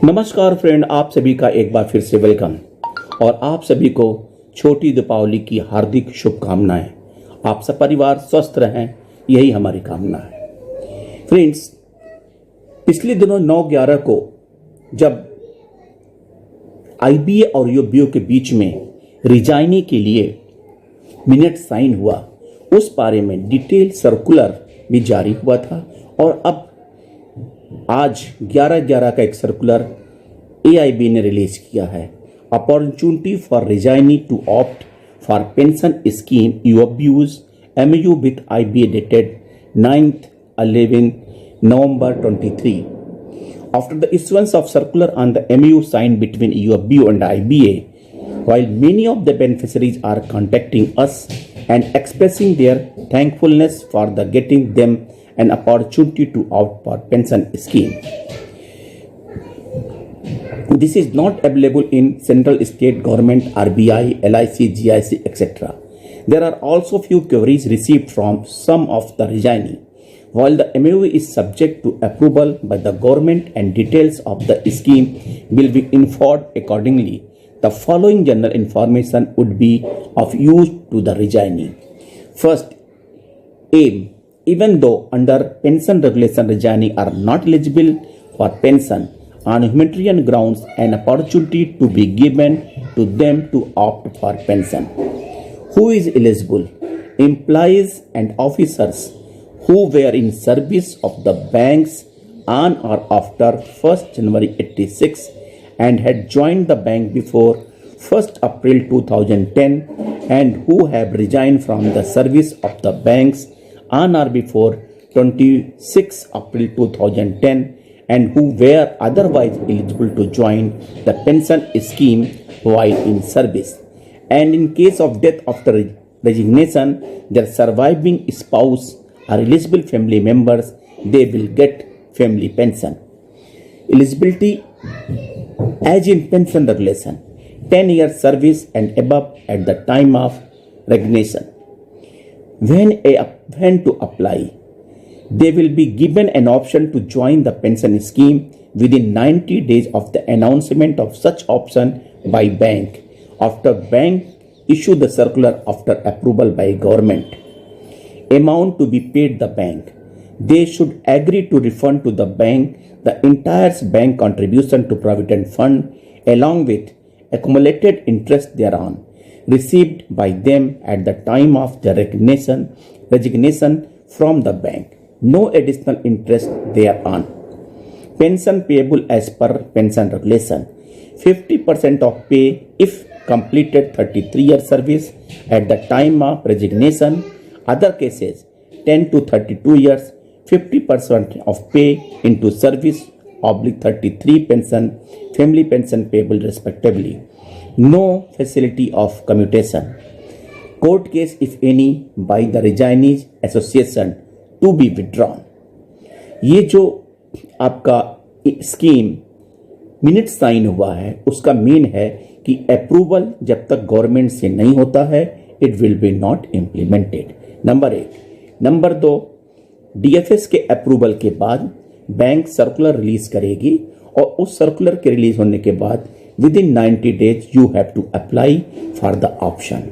नमस्कार फ्रेंड, आप सभी का एक बार फिर से वेलकम और आप सभी को छोटी दीपावली की हार्दिक शुभकामनाएं। आप सब परिवार स्वस्थ रहें, यही हमारी कामना है। फ्रेंड्स, पिछले दिनों 9/11 को जब आईबीए और यूबीओ के बीच में रिजाइनी के लिए मिनट साइन हुआ, उस बारे में डिटेल सर्कुलर भी जारी हुआ था और अब आज 11/11 का एक सर्कुलर एआईबी ने रिलीज किया है। Opportunity for resignee to opt for pension scheme UBUs MU with IBA dated 9th-11 November 23. After the issuance of circular on the MOU signed between UBU and IBA, while many of the beneficiaries are contacting us and expressing their thankfulness for the getting them an opportunity to opt for pension scheme. This is not available in central state government, RBI, LIC, GIC, etc. There are also few queries received from some of the resignee. While the MOU is subject to approval by the government and details of the scheme will be informed accordingly, the following general information would be of use to the resignee. First, aim. Even though under pension regulation resignee are not eligible for pension, on humanitarian grounds an opportunity to be given to them to opt for pension. Who is eligible? Employees and officers who were in service of the banks on or after 1st January 86 and had joined the bank before 1st April 2010 and who have resigned from the service of the banks on or before 26 April 2010 and who were otherwise eligible to join the pension scheme while in service. And in case of death after resignation, their surviving spouse are eligible family members, they will get family pension. Eligibility as in pension regulation, 10 years service and above at the time of resignation. When to apply? They will be given an option to join the pension scheme within 90 days of the announcement of such option by bank. After bank issue the circular after approval by government. Amount to be paid the bank. They should agree to refund to the bank the entire bank contribution to Provident Fund along with accumulated interest thereon received by them at the time of the resignation from the bank. No additional interest thereon. Pension payable as per pension regulation. 50% of pay if completed 33 year service at the time of resignation. Other cases 10 to 32 years, 50% of pay into service /33 pension, family pension payable respectively. No facility of commutation. Court case if any by the resignees association to be withdrawn. ये जो आपका scheme minute sign हुआ है उसका mean है कि approval जब तक गवर्नमेंट से नहीं होता है it will be not implemented. Number 1। Number 2, DFS के अप्रूवल के बाद बैंक सर्कुलर रिलीज करेगी और उस सर्कुलर के रिलीज होने के बाद within 90 days you have to apply for the option.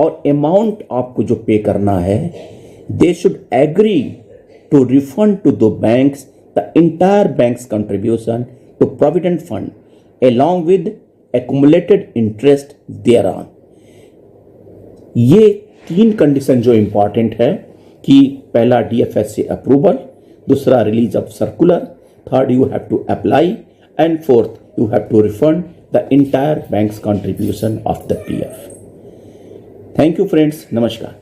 और अमाउंट आपको जो पे करना है, they should agree to refund to the banks the entire bank's contribution to provident fund along with accumulated interest thereon. ये 3 condition जो important है कि पहला डीएफएस से अप्रूवल, दूसरा release of circular, third you have to apply and fourth you have to refund the entire bank's contribution of the PF. Thank you friends, नमस्कार।